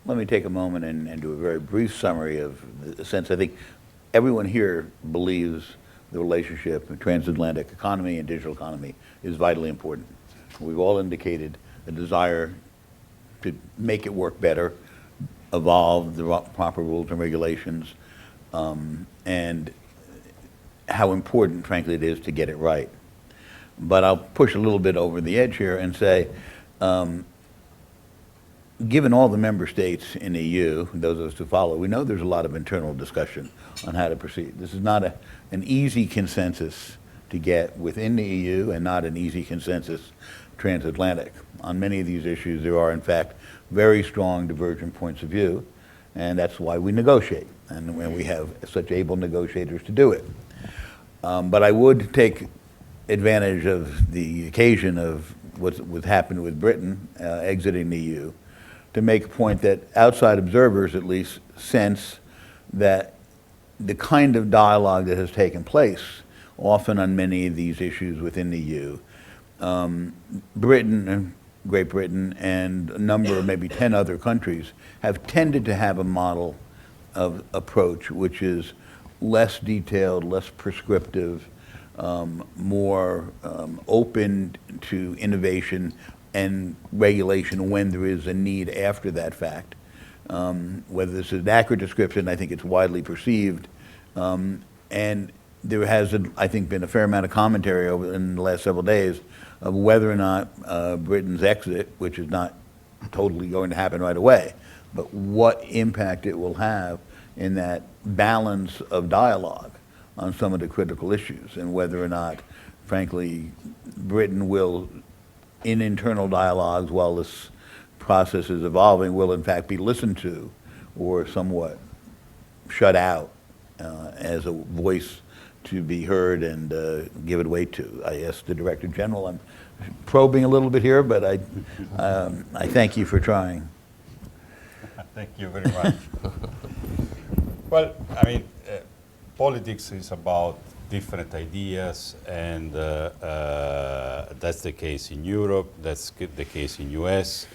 Let me take a moment and do a very brief summary of the sense. I think everyone here believes the relationship between transatlantic economy and digital economy is vitally important. We've all indicated a desire to make it work better, evolve the proper rules and regulations, and how important, frankly, it is to get it right. But I'll push a little bit over the edge here and say, given all the member states in the EU, those of us who follow, we know there's a lot of internal discussion on how to proceed. This is not an easy consensus to get within the EU and not an easy consensus transatlantic. On many of these issues, there are, in fact, very strong divergent points of view, and that's why we negotiate, and we have such able negotiators to do it. But I would take advantage of the occasion of what's happened with Britain exiting the EU to make a point that outside observers at least sense that the kind of dialogue that has taken place often on many of these issues within the EU, Great Britain and a number of maybe 10 other countries have tended to have a model of approach which is less detailed, less prescriptive, more open to innovation and regulation when there is a need after that fact. Whether this is an accurate description, I think it's widely perceived. And there has, I think, been a fair amount of commentary in the last several days of whether or not Britain's exit, which is not totally going to happen right away, but what impact it will have in that balance of dialogue on some of the critical issues, and whether or not, frankly, Britain will, in internal dialogues while this process is evolving, will in fact be listened to or somewhat shut out as a voice to be heard and given weight to. I asked the Director General, I'm probing a little bit here, but I thank you for trying. Thank you very much. Well, I mean, politics is about different ideas, and that's the case in Europe, that's the case in US.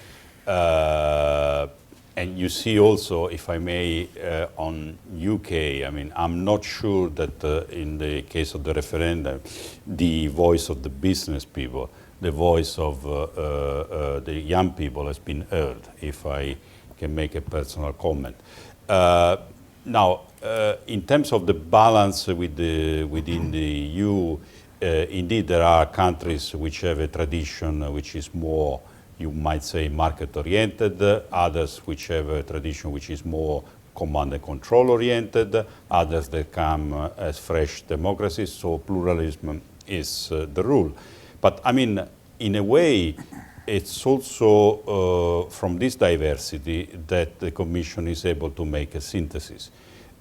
And you see also, if I may, on UK, I mean, I'm not sure that in the case of the referendum, the voice of the business people, the voice of the young people has been heard, if I can make a personal comment. Now, in terms of the balance within the EU, indeed there are countries which have a tradition which is more, you might say, market-oriented, others which have a tradition which is more command and control-oriented, others that come as fresh democracies, so pluralism is the rule. But I mean, in a way, it's also from this diversity that the Commission is able to make a synthesis.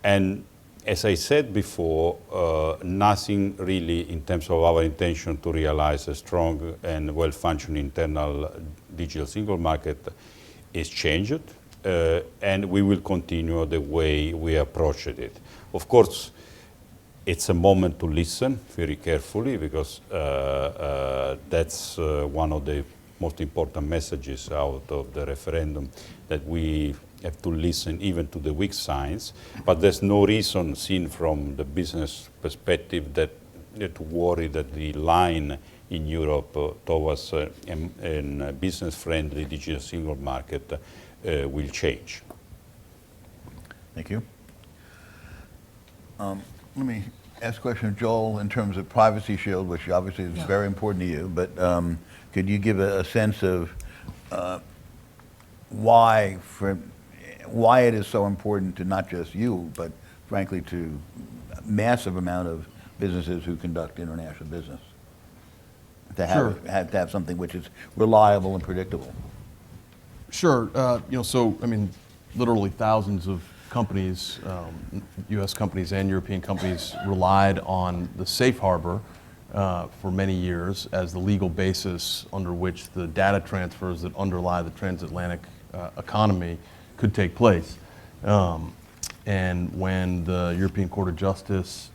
And as I said before, nothing really in terms of our intention to realize a strong and well-functioning internal digital single market is changed, and we will continue the way we approached it. Of course, it's a moment to listen very carefully, because that's one of the most important messages out of the referendum, that we have to listen even to the weak signs. But there's no reason, seen from the business perspective, that to worry that the line in Europe towards a business-friendly digital single market will change. Thank you. Let me ask a question of Joel in terms of Privacy Shield, which obviously is very important to you, but could you give a sense of why it is so important to not just you, but frankly to a massive amount of businesses who conduct international business, to have something which is reliable and predictable? Sure. So I mean, literally thousands of companies, U.S. companies and European companies, relied on the safe harbor for many years as the legal basis under which the data transfers that underlie the transatlantic economy could take place. And when the European Court of Justice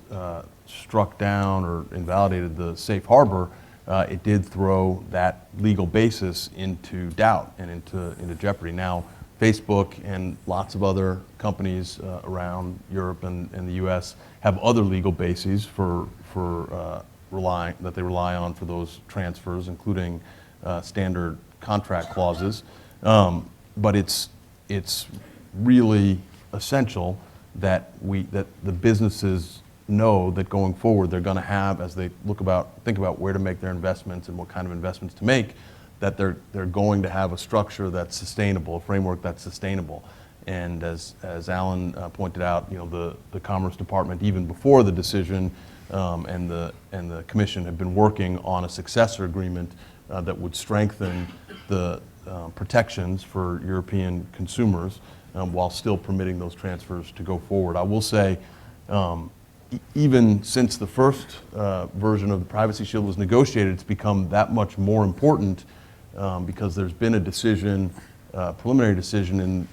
struck down or invalidated the safe harbor, it did throw that legal basis into doubt and into jeopardy. Now, Facebook and lots of other companies around Europe and the U.S. have other legal bases for that they rely on for those transfers, including standard contract clauses. But it's really essential that the businesses know that going forward they're going to have, as they think about where to make their investments and what kind of investments to make, that they're going to have a structure that's sustainable, a framework that's sustainable. And as Alan pointed out, the Commerce Department, even before the decision, and the Commission have been working on a successor agreement that would strengthen the protections for European consumers while still permitting those transfers to go forward. I will say, even since the first version of the Privacy Shield was negotiated, it's become that much more important because there's been a decision, preliminary decision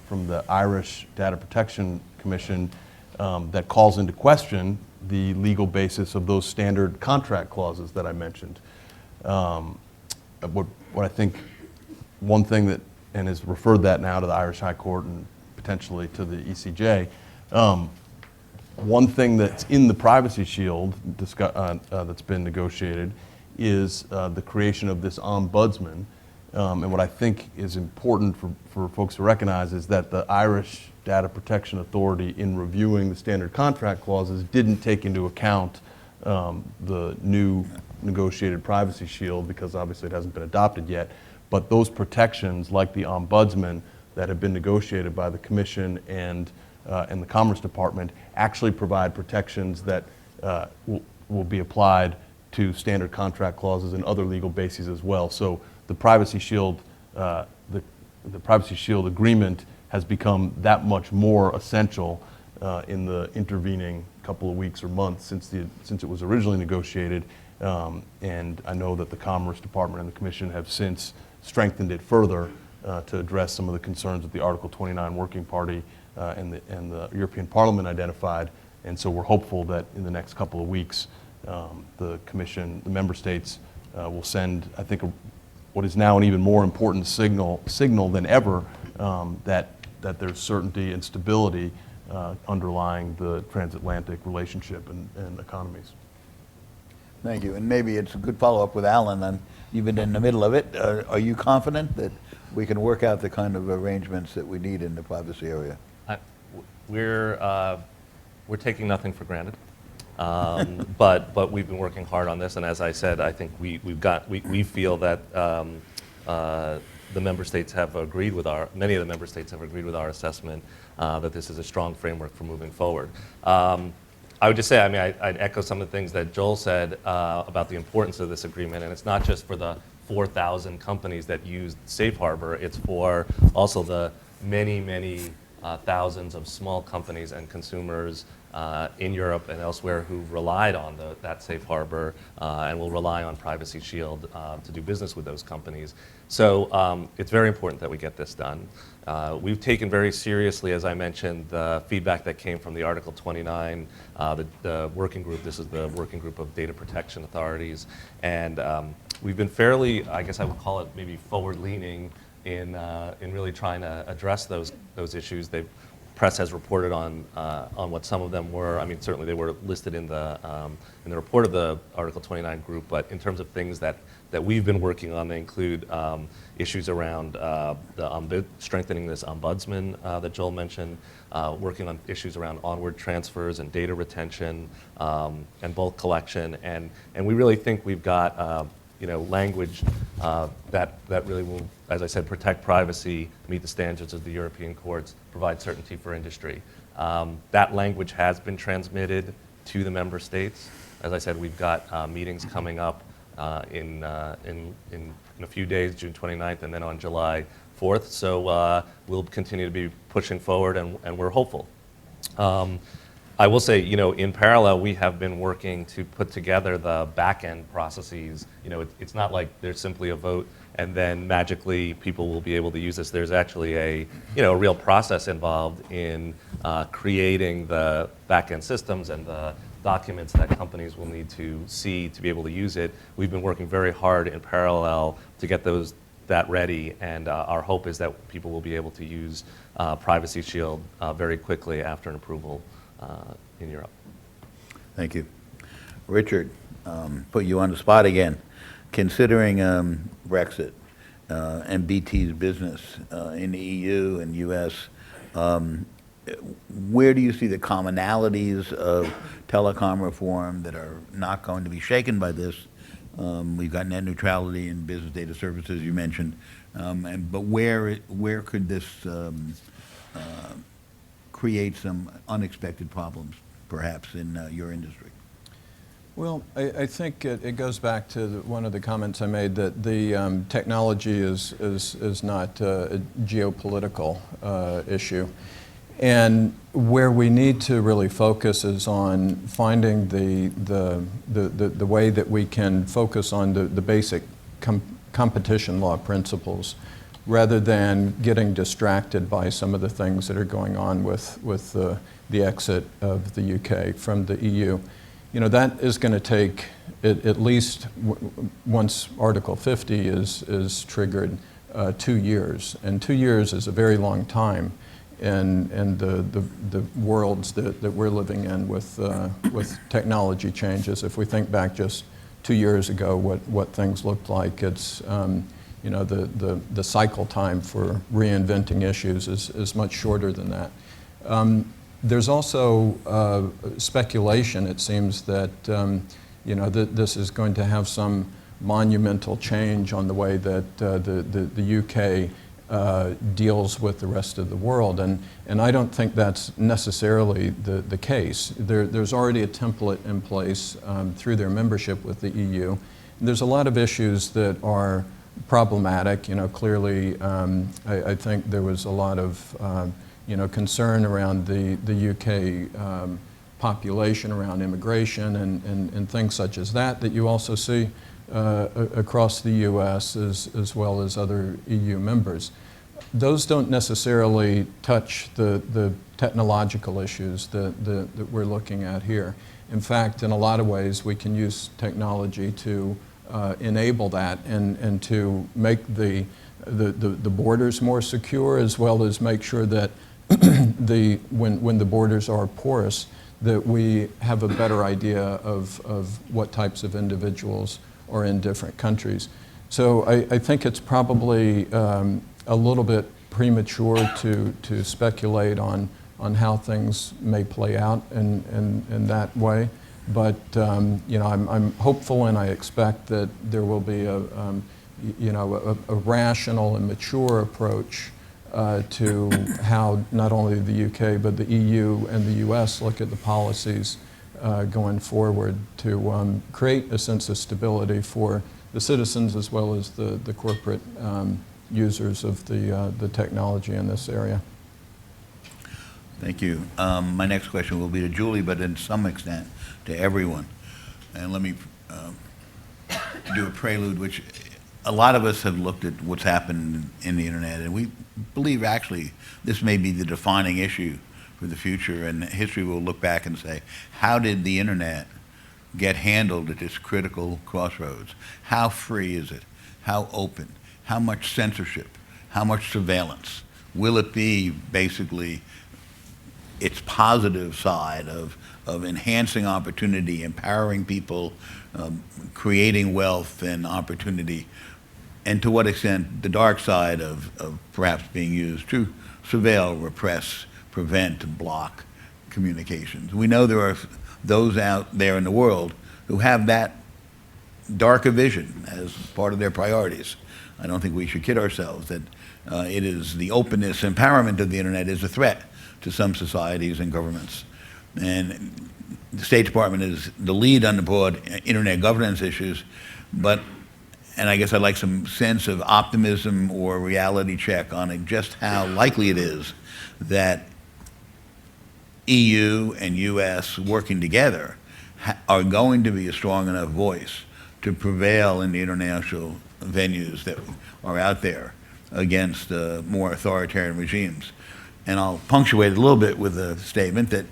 from the Irish Data Protection Commission that calls into question the legal basis of those standard contract clauses that I mentioned. What I think, one thing that, and has referred that now to the Irish High Court and potentially to the ECJ, one thing that's in the Privacy Shield that's been negotiated is the creation of this ombudsman. And what I think is important for folks to recognize is that the Irish Data Protection Authority, in reviewing the standard contract clauses, didn't take into account the new negotiated Privacy Shield, because obviously it hasn't been adopted yet. But those protections, like the ombudsman that have been negotiated by the Commission and the Commerce Department, actually provide protections that will be applied to standard contract clauses and other legal bases as well. So the Privacy Shield, the Privacy Shield agreement has become that much more essential in the intervening couple of weeks or months since it was originally negotiated. And I know that the Commerce Department and the Commission have since strengthened it further to address some of the concerns that the Article 29 Working Party and the European Parliament identified. And so we're hopeful that in the next couple of weeks, the Commission, the member states will send, I think, what is now an even more important signal than ever, that there's certainty and stability underlying the transatlantic relationship and economies. Thank you. And maybe it's a good follow-up with Alan, and you've been in the middle of it. Are you confident that we can work out the kind of arrangements that we need in the privacy area? We're taking nothing for granted, but we've been working hard on this. And as I said, I think we feel that the member states have agreed with many of the member states have agreed with our assessment that this is a strong framework for moving forward. I would just say, I'd echo some of the things that Joel said about the importance of this agreement, and it's not just for the 4,000 companies that use Safe Harbor, it's for also the many thousands of small companies and consumers in Europe and elsewhere who relied on that Safe Harbor and will rely on Privacy Shield to do business with those companies. So it's very important that we get this done. We've taken very seriously, as I mentioned, the feedback that came from the Article 29, the working group. This is the working group of data protection authorities. And we've been fairly, I guess I would call it maybe forward-leaning in really trying to address those issues. Press has reported on what some of them were. Certainly they were listed in the report of the Article 29 group, but in terms of things that we've been working on, they include issues around strengthening this ombudsman that Joel mentioned, working on issues around onward transfers and data retention and bulk collection, and we really think we've got language that really will, as I said, protect privacy, meet the standards of the European courts, provide certainty for industry. That language has been transmitted to the member states. As I said, we've got meetings coming up in a few days, June 29th, and then on July 4th. So we'll continue to be pushing forward, and we're hopeful. I will say, in parallel, we have been working to put together the back-end processes. It's not like there's simply a vote and then magically people will be able to use this. There's actually a real process involved in creating the back-end systems and the documents that companies will need to see to be able to use it. We've been working very hard in parallel to get those that ready, and our hope is that people will be able to use Privacy Shield very quickly after an approval in Europe. Thank you. Richard, put you on the spot again. Considering Brexit and BT's business in the EU and US, where do you see the commonalities of telecom reform that are not going to be shaken by this? We've got net neutrality in business data services, you mentioned, but where could this create some unexpected problems, perhaps, in your industry? Well, I think it goes back to one of the comments I made, that the technology is not a geopolitical issue. And where we need to really focus is on finding the way that we can focus on the basic competition law principles, rather than getting distracted by some of the things that are going on with the exit of the UK from the EU. You know, that is going to take at least, once Article 50 is triggered, 2 years. And 2 years is a very long time in the worlds that we're living in with technology changes. If we think back just 2 years ago, what things looked like, it's you know, the cycle time for reinventing issues is much shorter than that. There's also speculation, it seems, that you know, this is going to have some monumental change on the way that the UK deals with the rest of the world, and I don't think that's necessarily the case. There's already a template in place through their membership with the EU. And there's a lot of issues that are problematic. You know, clearly, I think there was a lot of you know, concern around the UK population, around immigration and things such as that you also see across the US as well as other EU members. Those don't necessarily touch the technological issues that we're looking at here. In fact, in a lot of ways, we can use technology to enable that and to make the borders more secure, as well as make sure that when the borders are porous, that we have a better idea of what types of individuals are in different countries. So I think it's probably a little bit premature to speculate on how things may play out in that way. But you know, I'm hopeful, and I expect that there will be you know, a rational and mature approach to how not only the UK but the EU and the US look at the policies going forward, to create a sense of stability for the citizens as well as the corporate users of the technology in this area. Thank you. My next question will be to Julie, but in some extent to everyone. And let me do a prelude, which a lot of us have looked at what's happened in the internet, and we believe actually this may be the defining issue for the future, and history will look back and say, how did the internet get handled at this critical crossroads? How free is it? How open? How much censorship? How much surveillance? Will it be basically its positive side of enhancing opportunity, empowering people, creating wealth and opportunity, and to what extent the dark side of perhaps being used to surveil, repress, prevent, block communications? We know there are those out there in the world who have that darker vision as part of their priorities. I don't think we should kid ourselves that it is the openness, empowerment of the internet is a threat to some societies and governments. And the State Department is the lead on the broad internet governance issues, and I guess I'd like some sense of optimism or reality check on just how likely it is that EU and US working together are going to be a strong enough voice to prevail in the international venues that are out there against more authoritarian regimes. And I'll punctuate it a little bit with a statement that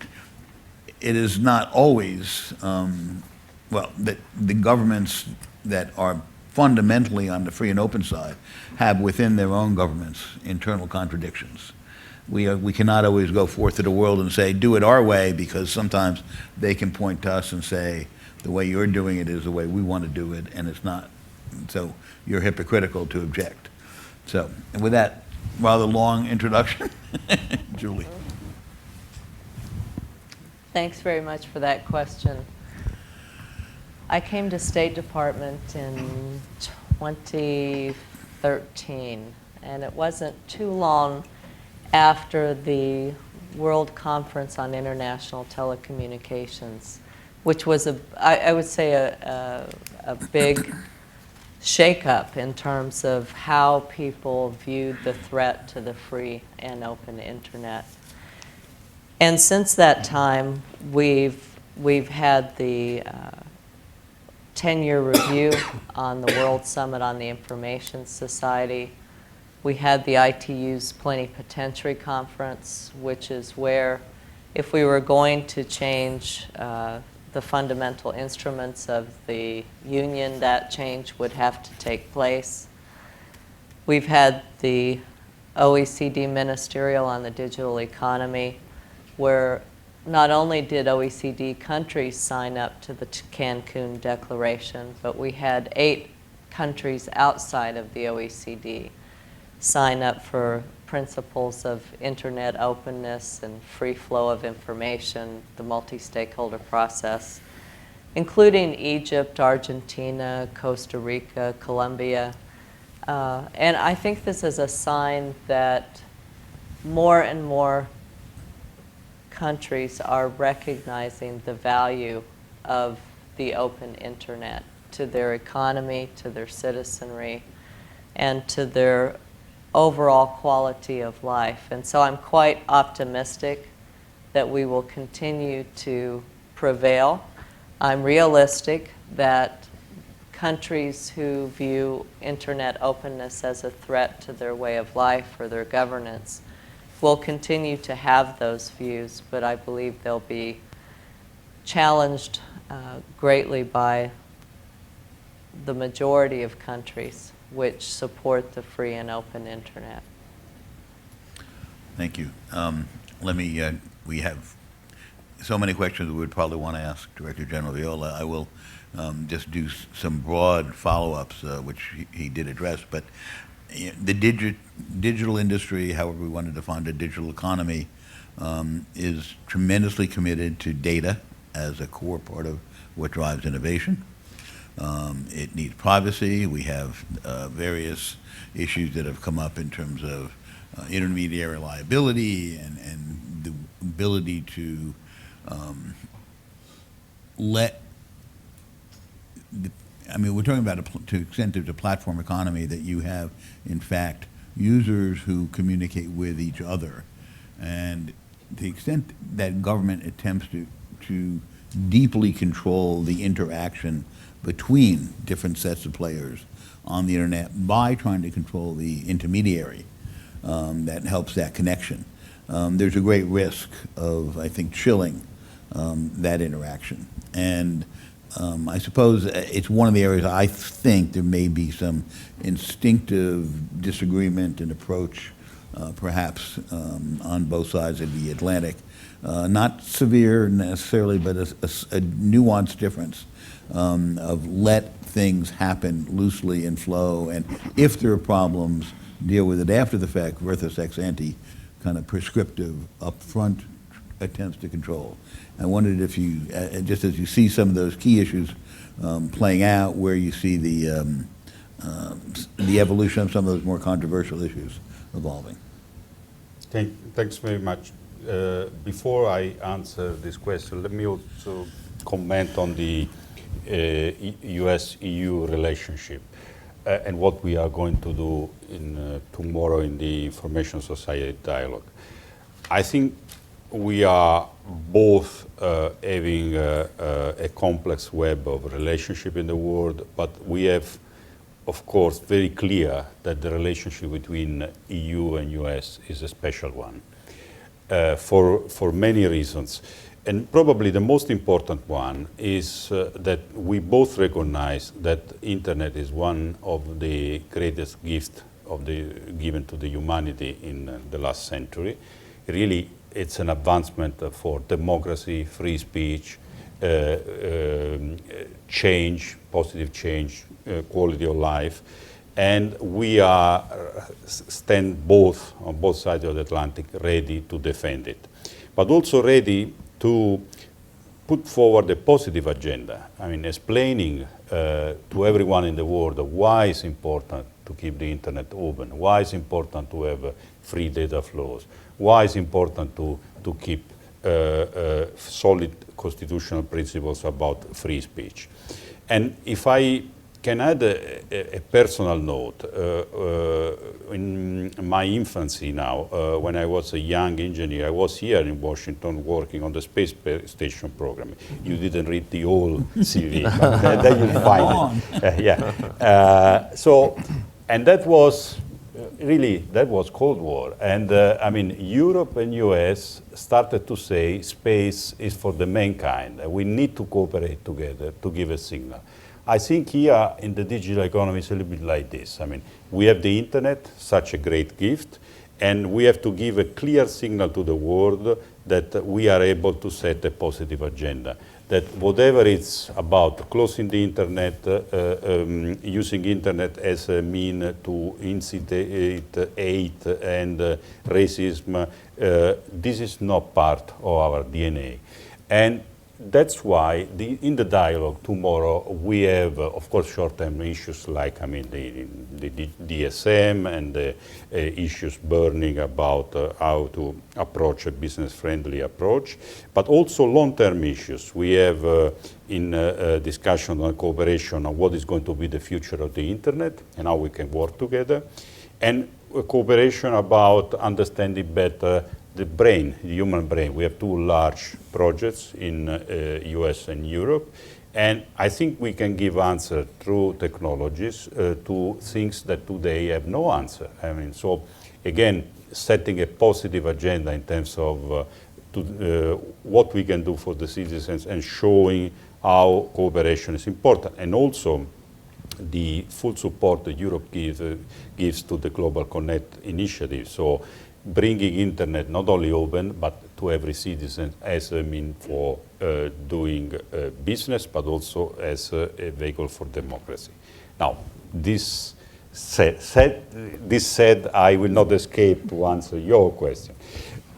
it is not always, well, that the governments that are fundamentally on the free and open side, have within their own governments internal contradictions. We cannot always go forth to the world and say, do it our way, because sometimes they can point to us and say, the way you're doing it is the way we want to do it, and it's not. So you're hypocritical to object. So, and with that rather long introduction, Julie. Thanks very much for that question. I came to State Department in 2013, and it wasn't too long after the World Conference on International Telecommunications, which was, I would say, a big shakeup in terms of how people viewed the threat to the free and open internet. And since that time, we've had the 10-year review on the World Summit on the Information Society. We had the ITU's Plenipotentiary Conference, which is where, if we were going to change the fundamental instruments of the Union, that change would have to take place. We've had the OECD Ministerial on the Digital Economy, where not only did OECD countries sign up to the Cancun Declaration, but we had 8 countries outside of the OECD sign up for principles of internet openness and free flow of information, the multi-stakeholder process, including Egypt, Argentina, Costa Rica, Colombia. And I think this is a sign that more and more countries are recognizing the value of the open internet to their economy, to their citizenry, and to their overall quality of life. And so I'm quite optimistic that we will continue to prevail. I'm realistic that countries who view internet openness as a threat to their way of life or their governance will continue to have those views, but I believe they'll be challenged greatly by the majority of countries which support the free and open internet. Thank you. We have so many questions we would probably want to ask Director General Viola. I will just do some broad follow-ups, which he did address, but the digital industry, however we want to define the digital economy, is tremendously committed to data as a core part of what drives innovation. It needs privacy. We have various issues that have come up in terms of intermediary liability and the ability to we're talking about to extent of the platform economy that you have, in fact, users who communicate with each other. And to the extent that government attempts to deeply control the interaction between different sets of players on the internet by trying to control the intermediary that helps that connection, there's a great risk of, I think, chilling that interaction. And I suppose it's one of the areas I think there may be some instinctive disagreement and approach, perhaps on both sides of the Atlantic. Not severe necessarily, but a nuanced difference of let things happen loosely and flow, and if there are problems, deal with it after the fact versus ex ante, kind of prescriptive, upfront attempts to control. I wondered if you, just as you see some of those key issues playing out, where you see the evolution of some of those more controversial issues evolving. Thanks very much. Before I answer this question, let me also comment on the US-EU relationship and what we are going to do tomorrow in the Information Society Dialogue. I think we are both having a complex web of relationship in the world, but we have, of course, very clear that the relationship between EU and US is a special one for many reasons. And probably the most important one is that we both recognize that internet is one of the greatest gifts given to the humanity in the last century. Really, it's an advancement for democracy, free speech, change, positive change, quality of life. And we stand both on both sides of the Atlantic ready to defend it, but also ready to put forward a positive agenda. I mean, explaining to everyone in the world why it's important to keep the internet open, why it's important to have free data flows, why it's important to keep solid constitutional principles about free speech. And if I can add a personal note, in my infancy now, when I was a young engineer, I was here in Washington working on the space station program. You didn't read the whole CV, but then you'll find it. And that was that was Cold War. And I mean, Europe and US started to say space is for the mankind. We need to cooperate together to give a signal. I think here in the digital economy it's a little bit like this. I mean, we have the internet, such a great gift, and we have to give a clear signal to the world that we are able to set a positive agenda. That whatever it's about, closing the internet, using internet as a mean to incite hate and racism, this is not part of our DNA. And that's why in the dialogue tomorrow we have, of course, short-term issues like, I mean, the DSM and the issues burning about how to approach a business-friendly approach, but also long-term issues. We have in discussion on cooperation on what is going to be the future of the internet and how we can work together, and cooperation about understanding better the brain, the human brain. We have two large projects in US and Europe, and I think we can give answer through technologies to things that today have no answer. I mean, so again, setting a positive agenda in terms of what we can do for the citizens and showing how cooperation is important, and also the full support that Europe gives to the Global Connect initiative. So bringing internet not only open, but to every citizen as a means for doing business, but also as a vehicle for democracy. Now, this said, I will not escape to answer your question.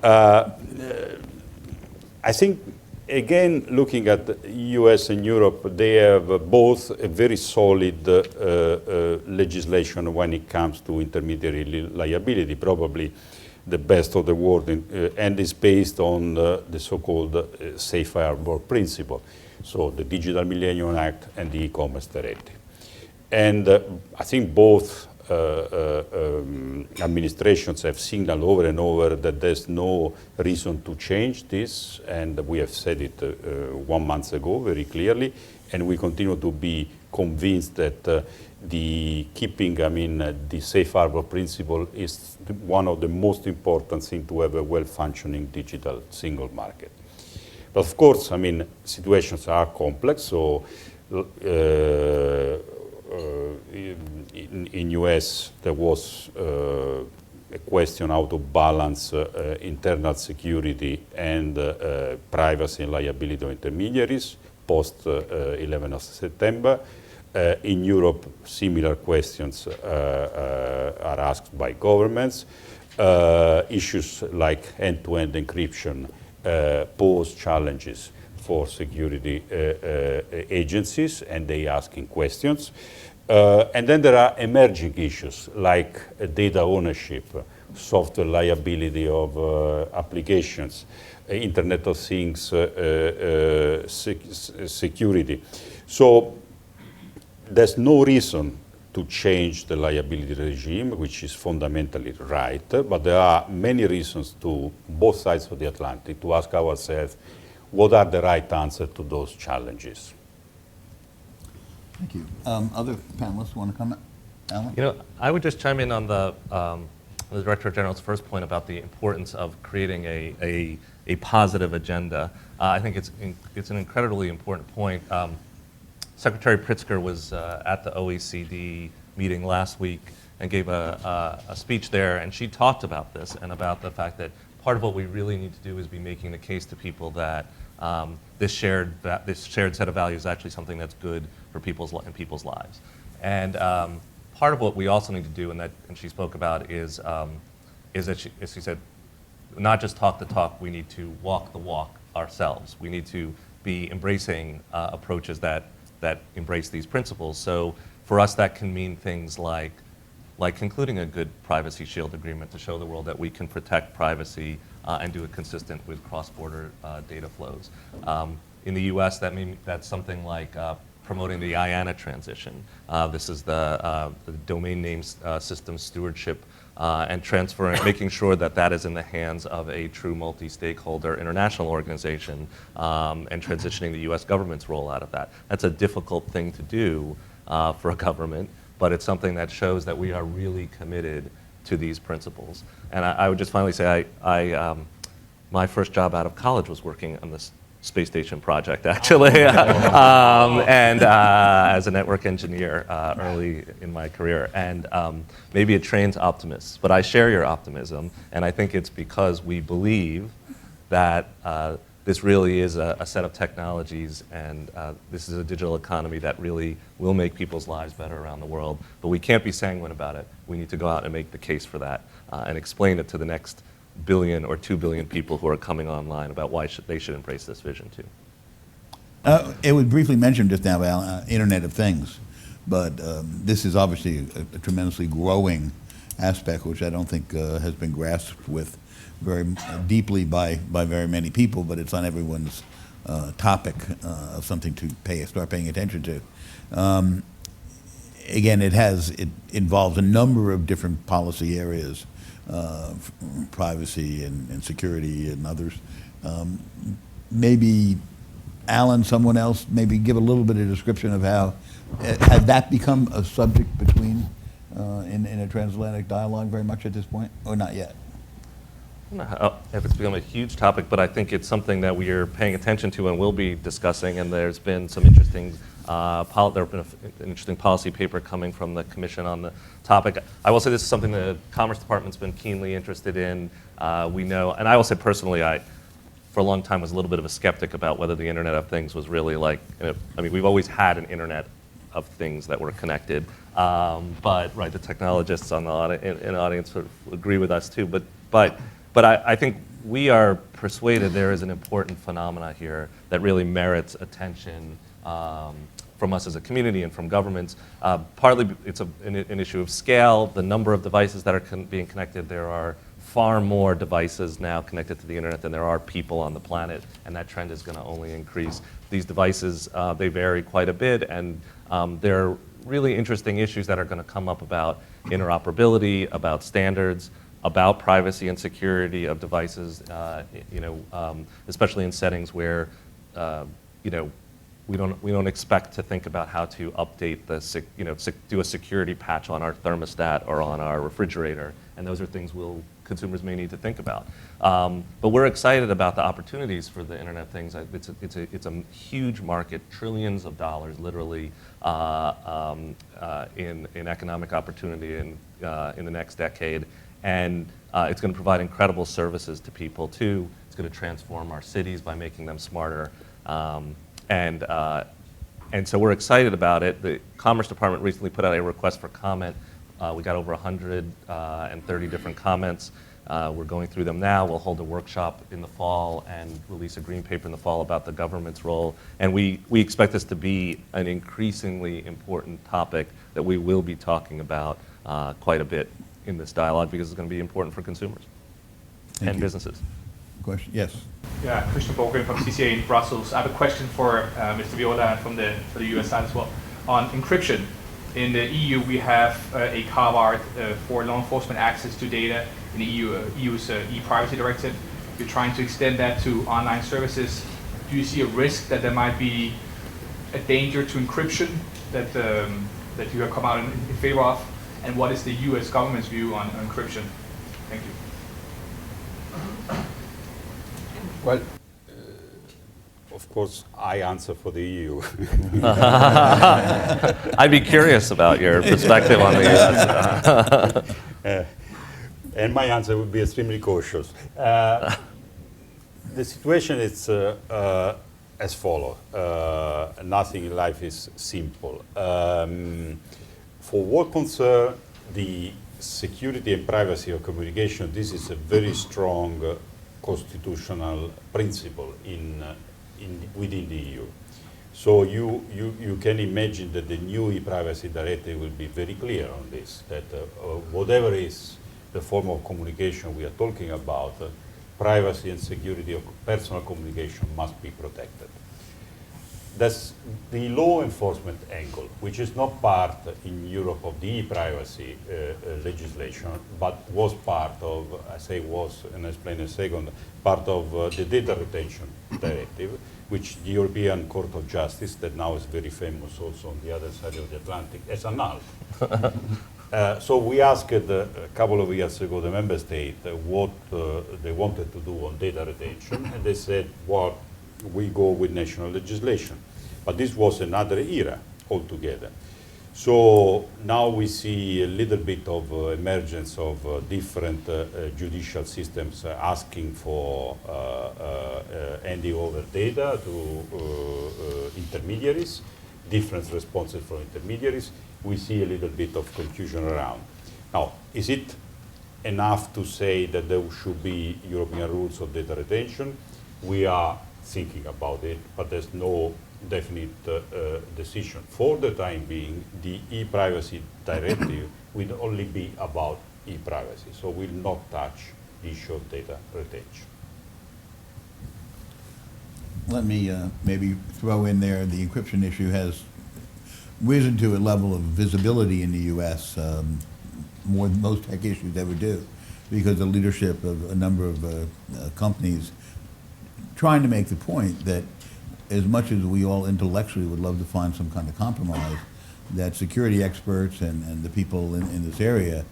I think, again, looking at the US and Europe, they have both a very solid legislation when it comes to intermediary liability, probably the best of the world, and is based on the so-called safe harbor principle, so the Digital Millennium Act and the E-commerce Directive. And I think both administrations have signaled over and over that there's no reason to change this, and we have said it 1 month ago very clearly, and we continue to be convinced that the safe harbor principle is one of the most important things to have a well-functioning digital single market. But of course, I mean, situations are complex, so in US there was a question how to balance internal security and privacy and liability of intermediaries post 11th of September. In Europe, similar questions are asked by governments. Issues like end-to-end encryption pose challenges for security agencies, and they asking questions. And then there are emerging issues like data ownership, software liability of applications, Internet of Things security. So there's no reason to change the liability regime, which is fundamentally right, but there are many reasons to both sides of the Atlantic to ask ourselves what are the right answers to those challenges. Thank you. Other panelists want to comment? Alan? You know, I would just chime in on the the Director General's first point about the importance of creating a positive agenda. I think it's an incredibly important point. Secretary Pritzker was at the OECD meeting last week and gave a speech there, and she talked about this and about the fact that part of what we really need to do is be making the case to people that this shared set of values is actually something that's good for people's lives. And part of what we also need to do, and she spoke about, is that she said, not just talk the talk, we need to walk the walk ourselves. We need to be embracing approaches that embrace these principles. So for us, that can mean things like concluding a good privacy shield agreement to show the world that we can protect privacy and do it consistent with cross-border data flows. In the US, that's something like promoting the IANA transition. This is the domain name system stewardship and transferring, making sure that is in the hands of a true multi-stakeholder international organization and transitioning the US government's role out of that. That's a difficult thing to do for a government, but it's something that shows that we are really committed to these principles. And I would just finally say, my first job out of college was working on this space station project, actually, and as a network engineer early in my career. And maybe it trains optimists, but I share your optimism, and I think it's because we believe that this really is a set of technologies, and this is a digital economy that really will make people's lives better around the world. But we can't be sanguine about it. We need to go out and make the case for that and explain it to the next billion or 2 billion people who are coming online about why they should embrace this vision too. It was briefly mentioned just now about Internet of Things, but this is obviously a tremendously growing aspect, which I don't think has been grasped with very deeply by very many people, but it's on everyone's topic of something to start paying attention to. Again, it involves a number of different policy areas, privacy and security and others. Maybe Alan, someone else, maybe give a little bit of description of how, had that become a subject between, in a transatlantic dialogue very much at this point, or not yet? I don't know if it's become a huge topic, but I think it's something that we are paying attention to and will be discussing, and there's been some interesting there's been an interesting policy paper coming from the Commission on the topic. I will say this is something the Commerce Department's been keenly interested in. We know, and I will say personally, for a long time was a little bit of a skeptic about whether the Internet of Things was really like, I mean, we've always had an Internet of Things that were connected, but right, the technologists in the audience sort of agree with us too. But I think we are persuaded there is an important phenomena here that really merits attention from us as a community and from governments. Partly it's an issue of scale, the number of devices that are being connected. There are far more devices now connected to the internet than there are people on the planet, and that trend is going to only increase. These devices, they vary quite a bit, and there are really interesting issues that are going to come up about interoperability, about standards, about privacy and security of devices, especially in settings where, we don't expect to think about how to update do a security patch on our thermostat or on our refrigerator, and those are things consumers may need to think about. But we're excited about the opportunities for the Internet of Things. It's a huge market, trillions of dollars, literally, in economic opportunity in the next decade, and it's going to provide incredible services to people too. It's going to transform our cities by making them smarter. And so we're excited about it. The Commerce Department recently put out a request for comment. We got over 130 different comments. We're going through them now. We'll hold a workshop in the fall and release a green paper in the fall about the government's role. And we expect this to be an increasingly important topic that we will be talking about quite a bit in this dialogue, because it's going to be important for consumers and businesses. Question? Yes. Yeah, Christian Borgen from CCIA in Brussels. I have a question for Mr. Viola from the US side as well. On encryption, in the EU we have a carve-out for law enforcement access to data in the EU's e-privacy directive. You're trying to extend that to online services. Do you see a risk that there might be a danger to encryption that you have come out in favor of? And what is the US government's view on encryption? Thank you. Well, Of course, I answer for the EU. I'd be curious about your perspective on the U.S. And my answer would be extremely cautious. The situation is as follows. Nothing in life is simple. For what concerns the security and privacy of communication, this is a very strong constitutional principle within the EU. So you can imagine that the new e-privacy directive will be very clear on this, that whatever is the form of communication we are talking about, privacy and security of personal communication must be protected. That's the law enforcement angle, which is not part in Europe of the e-privacy legislation, but was part of, I say was, and I'll explain in a second, part of the data retention directive, which the European Court of Justice, that now is very famous also on the other side of the Atlantic, has annulled. So we asked a couple of years ago the member state what they wanted to do on data retention, and they said, well, we go with national legislation. But this was another era altogether. So now we see a little bit of emergence of different judicial systems asking for handing over data to intermediaries, different responses from intermediaries. We see a little bit of confusion around. Now, is it enough to say that there should be European rules of data retention? We are thinking about it, but there's no definite decision. For the time being, the e-privacy directive will only be about e-privacy, so will not touch the issue of data retention. Let me maybe throw in there the encryption issue has risen to a level of visibility in the U.S. More than most tech issues ever do, because the leadership of a number of companies trying to make the point that as much as we all intellectually would love to find some kind of compromise, that security experts and the people in this area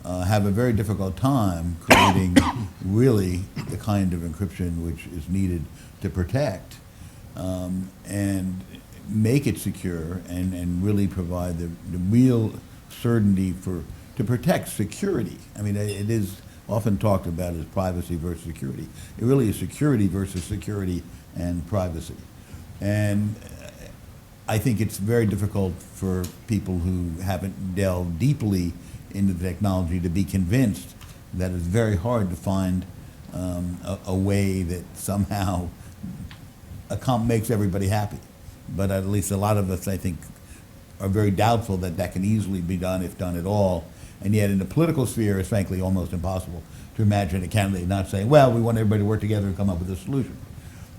have a very difficult time creating really the kind of encryption which is needed to protect and make it secure and really provide the real certainty to protect security. I mean, it is often talked about as privacy versus security. It really is security versus security and privacy. And I think it's very difficult for people who haven't delved deeply into the technology to be convinced that it's very hard to find a way that somehow makes everybody happy. But at least a lot of us, I think, are very doubtful that that can easily be done, if done at all. And yet in the political sphere, it's frankly almost impossible to imagine a candidate not saying, well, we want everybody to work together and come up with a solution.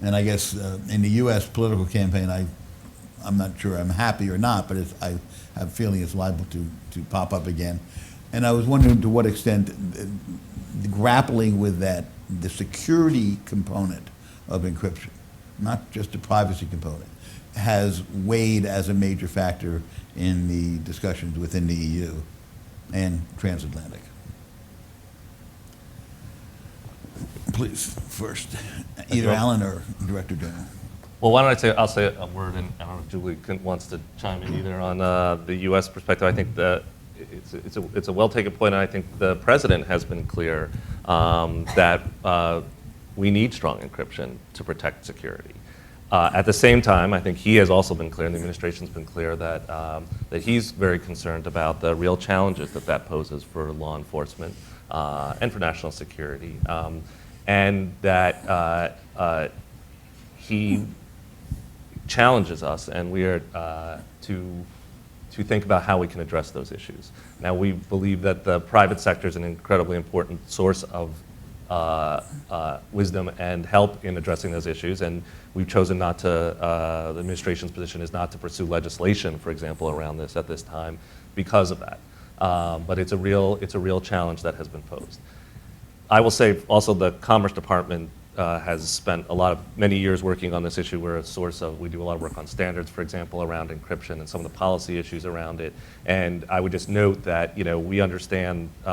And I guess in the U.S. political campaign, I'm not sure I'm happy or not, but I have a feeling it's liable to pop up again. And I was wondering to what extent grappling with that, the security component of encryption, not just the privacy component, has weighed as a major factor in the discussions within the EU and transatlantic. Please, first, either Alan or Director General. Well, why don't I'll say a word, and I don't know if Julie wants to chime in either on the U.S. perspective. I think that it's a well-taken point, and I think the President has been clear that we need strong encryption to protect security. At the same time, I think he has also been clear, and the administration's been clear, that that he's very concerned about the real challenges that poses for law enforcement and for national security, and that he challenges us, and we are to think about how we can address those issues. Now, we believe that the private sector is an incredibly important source of wisdom and help in addressing those issues, and we've chosen not to, the administration's position is not to pursue legislation, for example, around this at this time because of that. But it's a real challenge that has been posed. I will say also the Commerce Department has spent many years working on this issue. We're a source of, we do a lot of work on standards, for example, around encryption and some of the policy issues around it. And I would just note that, we understand, and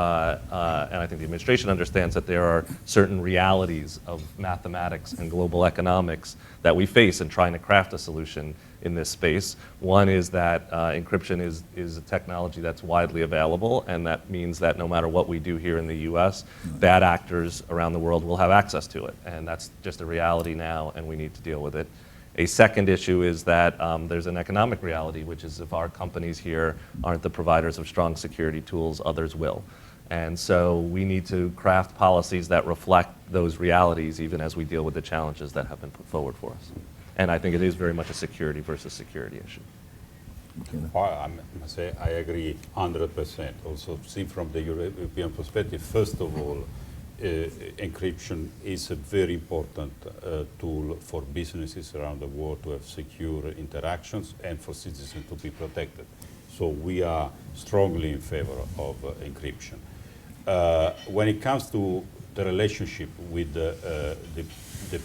I think the administration understands, that there are certain realities of mathematics and global economics that we face in trying to craft a solution in this space. One is that encryption is a technology that's widely available, and that means that no matter what we do here in the US, bad actors around the world will have access to it. And that's just a reality now, and we need to deal with it. A second issue is that there's an economic reality, which is if our companies here aren't the providers of strong security tools, others will. And so we need to craft policies that reflect those realities, even as we deal with the challenges that have been put forward for us. And I think it is very much a security versus security issue. I must say I agree 100%. Also, seen from the European perspective, first of all, encryption is a very important tool for businesses around the world to have secure interactions and for citizens to be protected. So we are strongly in favor of encryption. When it comes to the relationship with the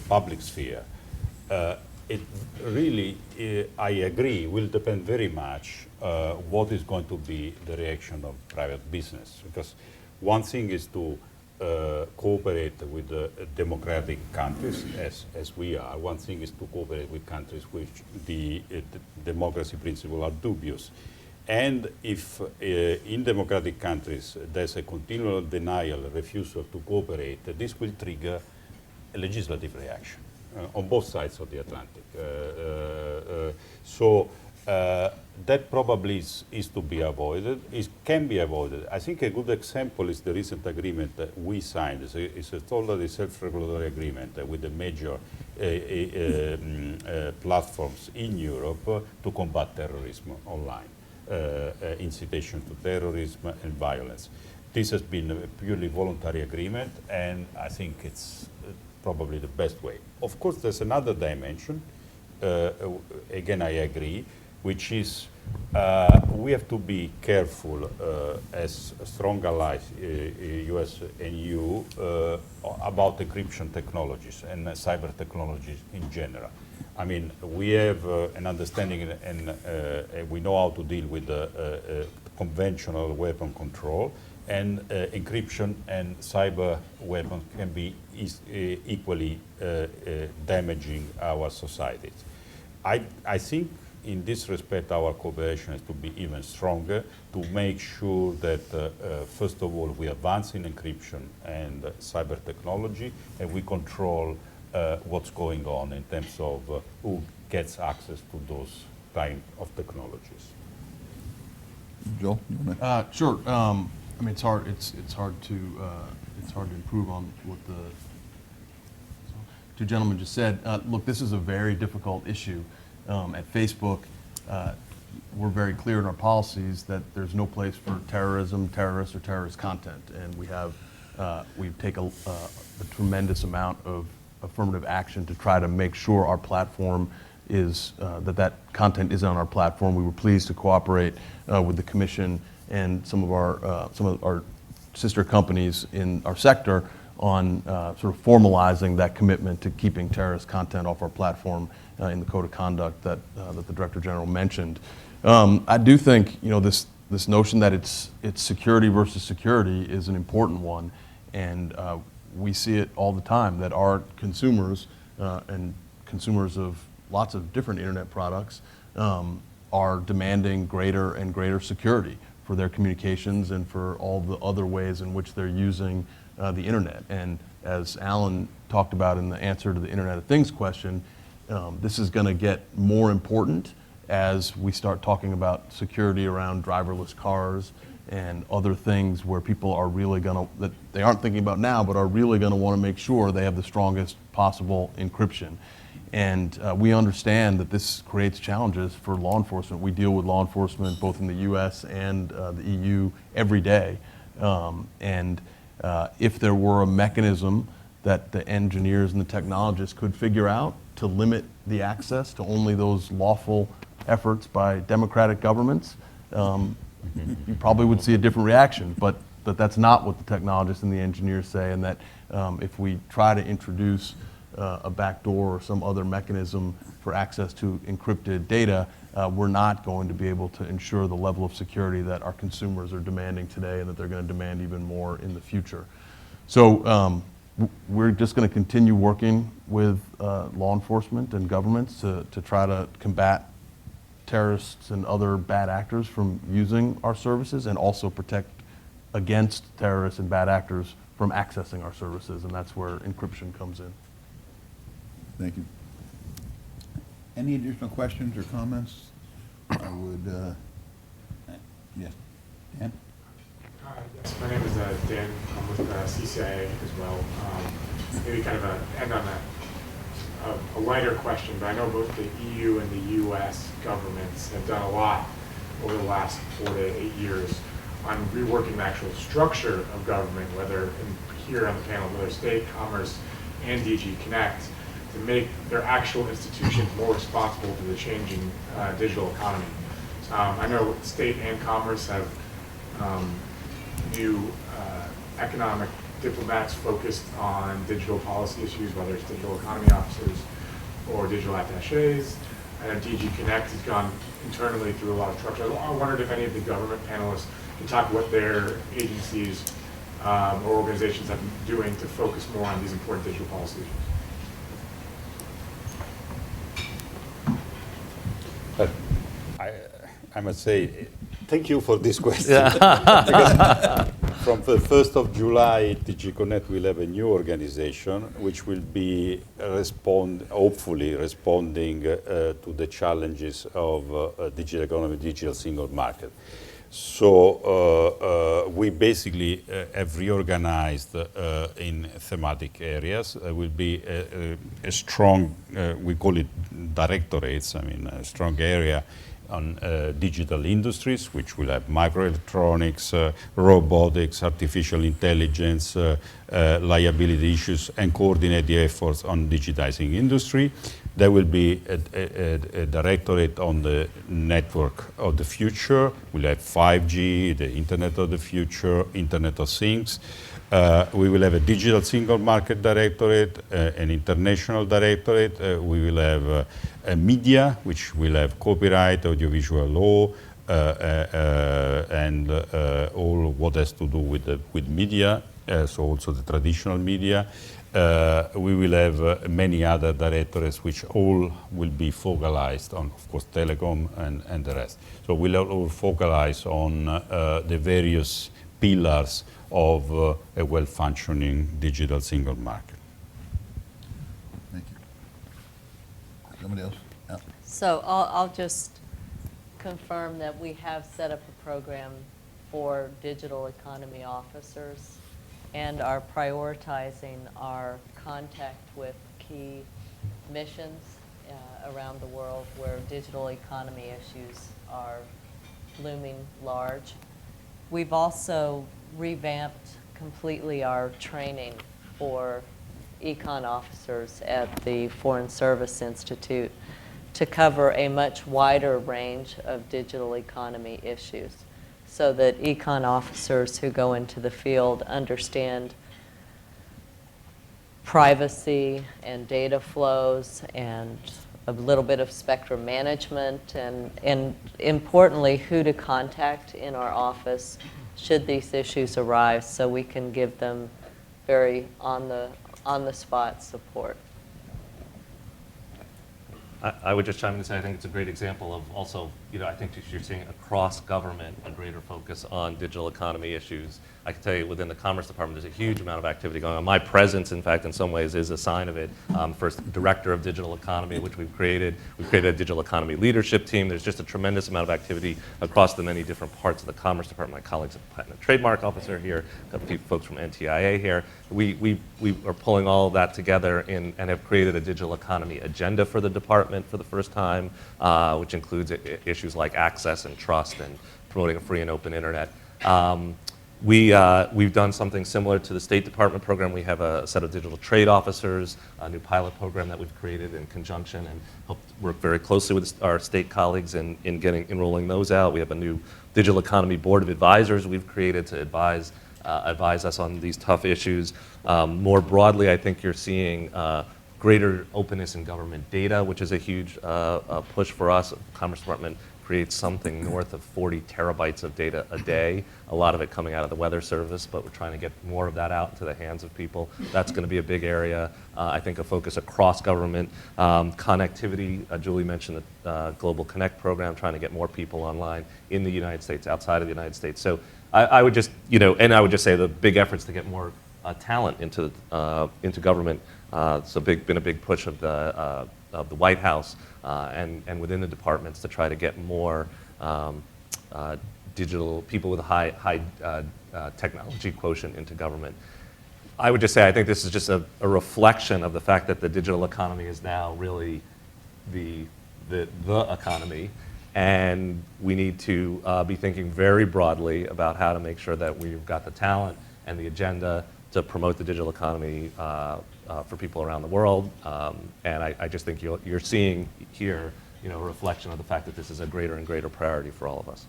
public sphere, it really, I agree, will depend very much what is going to be the reaction of private business. Because one thing is to cooperate with democratic countries, as we are. One thing is to cooperate with countries which the democracy principles are dubious. And if in democratic countries there's a continual denial, refusal to cooperate, this will trigger a legislative reaction on both sides of the Atlantic. So that probably is to be avoided. It can be avoided. I think a good example is the recent agreement that we signed. It's a totally self-regulatory agreement with the major platforms in Europe to combat terrorism online, incitation to terrorism and violence. This has been a purely voluntary agreement, and I think it's probably the best way. Of course, there's another dimension, again I agree, which is we have to be careful as strong allies, US and EU, about encryption technologies and cyber technologies in general. I mean, we have an understanding and we know how to deal with conventional weapon control, and encryption and cyber weapons can be equally damaging our societies. I think in this respect our cooperation has to be even stronger to make sure that first of all we advance in encryption and cyber technology, and we control what's going on in terms of who gets access to those kind of technologies. Joel, you wanna? Sure. I mean, it's hard to improve on what the two gentlemen just said. Look, this is a very difficult issue. At Facebook, we're very clear in our policies that there's no place for terrorism, terrorists, or terrorist content, and we've taken a tremendous amount of affirmative action to try to make sure our platform is that content is on our platform. We were pleased to cooperate with the Commission and some of our sister companies in our sector on sort of formalizing that commitment to keeping terrorist content off our platform in the code of conduct that the Director General mentioned. I do think this notion that it's security versus security is an important one, and we see it all the time that our consumers and consumers of lots of different internet products are demanding greater and greater security for their communications and for all the other ways in which they're using the internet. And as Alan talked about in the answer to the Internet of Things question, this is going to get more important as we start talking about security around driverless cars and other things where people are really going to, that they aren't thinking about now, but are really going to want to make sure they have the strongest possible encryption. And we understand that this creates challenges for law enforcement. We deal with law enforcement both in the US and the EU every day. If there were a mechanism that the engineers and the technologists could figure out to limit the access to only those lawful efforts by democratic governments, you probably would see a different reaction. But but that's not what the technologists and the engineers say, and that if we try to introduce a backdoor or some other mechanism for access to encrypted data, we're not going to be able to ensure the level of security that our consumers are demanding today and that they're going to demand even more in the future. So we're just going to continue working with law enforcement and governments to try to combat terrorists and other bad actors from using our services, and also protect against terrorists and bad actors from accessing our services, and that's where encryption comes in. Thank you. Any additional questions or comments? I would, yes, Dan? Yes, my name is Dan. I'm with CCIA as well. Maybe kind of end on a lighter question, but I know both the EU and the US governments have done a lot over the last 4 to 8 years on reworking the actual structure of government, whether here on the panel, whether State, Commerce, and DG Connect, to make their actual institutions more responsible to the changing digital economy. I know State and Commerce have new economic diplomats focused on digital policy issues, whether it's digital economy officers or digital attaches. And DG Connect has gone internally through a lot of structure. I wondered if any of the government panelists can talk what their agencies or organizations have been doing to focus more on these important digital policy issues. I must say, thank you for this question. Because from the 1st of July, DG Connect will have a new organization which will be hopefully responding to the challenges of digital economy, digital single market. So we basically have reorganized in thematic areas. Will be a strong, we call it directorates, I mean a strong area on digital industries, which will have microelectronics, robotics, artificial intelligence, liability issues, and coordinate the efforts on digitizing industry. There will be a directorate on the network of the future. We'll have 5G, the Internet of the future, Internet of Things. We will have a digital single market directorate, an international directorate. We will have a media, which will have copyright, audiovisual law, and all what has to do with media, so also the traditional media. We will have many other directorates which all will be focalized on, of course, telecom and the rest. So we'll all focalize on the various pillars of a well-functioning digital single market. Thank you. Somebody else? Yeah. So I'll just confirm that we have set up a program for digital economy officers and are prioritizing our contact with key missions around the world where digital economy issues are looming large. We've also revamped completely our training for econ officers at the Foreign Service Institute to cover a much wider range of digital economy issues so that econ officers who go into the field understand privacy and data flows and a little bit of spectrum management and importantly who to contact in our office should these issues arise, so we can give them very on the spot support. I would just chime in and say I think it's a great example of also, I think you're seeing across government a greater focus on digital economy issues. I can tell you within the Commerce Department there's a huge amount of activity going on. My presence, in fact, in some ways is a sign of it. First, Director of Digital Economy, which we've created a digital economy leadership team. There's just a tremendous amount of activity across the many different parts of the Commerce Department. My colleagues at the Patent and Trademark Officer here, a couple of folks from NTIA here. We are pulling all of that together and have created a digital economy agenda for the department for the first time, which includes issues like access and trust and promoting a free and open internet. We've done something similar to the State Department program. We have a set of digital trade officers, a new pilot program that we've created in conjunction and helped work very closely with our state colleagues in rolling those out. We have a new digital economy board of advisors we've created to advise advise us on these tough issues. More broadly, I think you're seeing greater openness in government data, which is a huge push for us. The Commerce Department creates something north of 40 terabytes of data a day, a lot of it coming out of the Weather Service, but we're trying to get more of that out into the hands of people. That's going to be a big area. I think a focus across government. Connectivity, Julie mentioned the Global Connect program, trying to get more people online in the United States, outside of the United States. So I would just, and I would just say the big efforts to get more talent into government. Been a big push of the White House and within the departments to try to get more digital people with a high technology quotient into government. I would just say I think this is just a reflection of the fact that the digital economy is now really the economy, and we need to be thinking very broadly about how to make sure that we've got the talent and the agenda to promote the digital economy for people around the world. And I just think you're seeing here, a reflection of the fact that this is a greater and greater priority for all of us.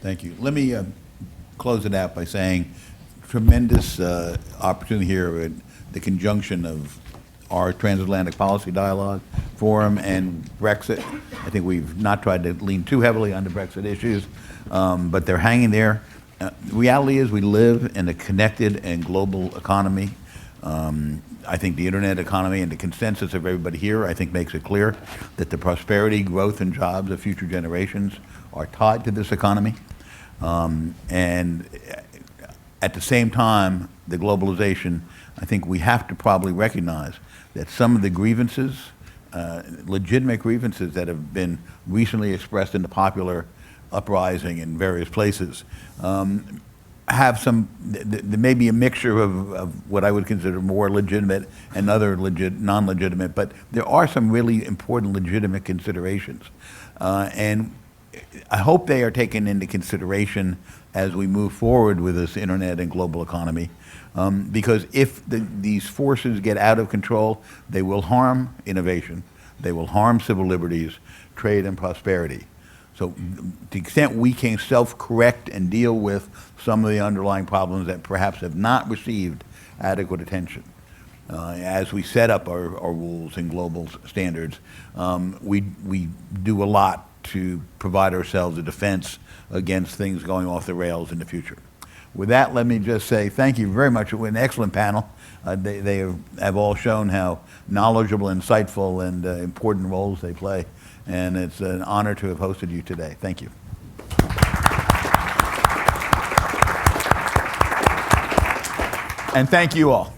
Thank you. Let me close it out by saying tremendous opportunity here at the conjunction of our Transatlantic Policy Dialogue Forum and Brexit. I think we've not tried to lean too heavily on the Brexit issues, but they're hanging there. The reality is we live in a connected and global economy. I think the internet economy and the consensus of everybody here, I think, makes it clear that the prosperity, growth, and jobs of future generations are tied to this economy. And at the same time, the globalization, I think we have to probably recognize that some of the grievances, legitimate grievances that have been recently expressed in the popular uprising in various places, have some, there may be a mixture of what I would consider more legitimate and other non-legitimate, but there are some really important legitimate considerations. And I hope they are taken into consideration as we move forward with this internet and global economy. Because if these forces get out of control, they will harm innovation, they will harm civil liberties, trade, and prosperity. So to the extent we can self-correct and deal with some of the underlying problems that perhaps have not received adequate attention, as we set up our rules and global standards, we do a lot to provide ourselves a defense against things going off the rails in the future. With that, let me just say thank you very much. It was an excellent panel. They have all shown how knowledgeable, insightful, and important roles they play. And it's an honor to have hosted you today. Thank you. And thank you all.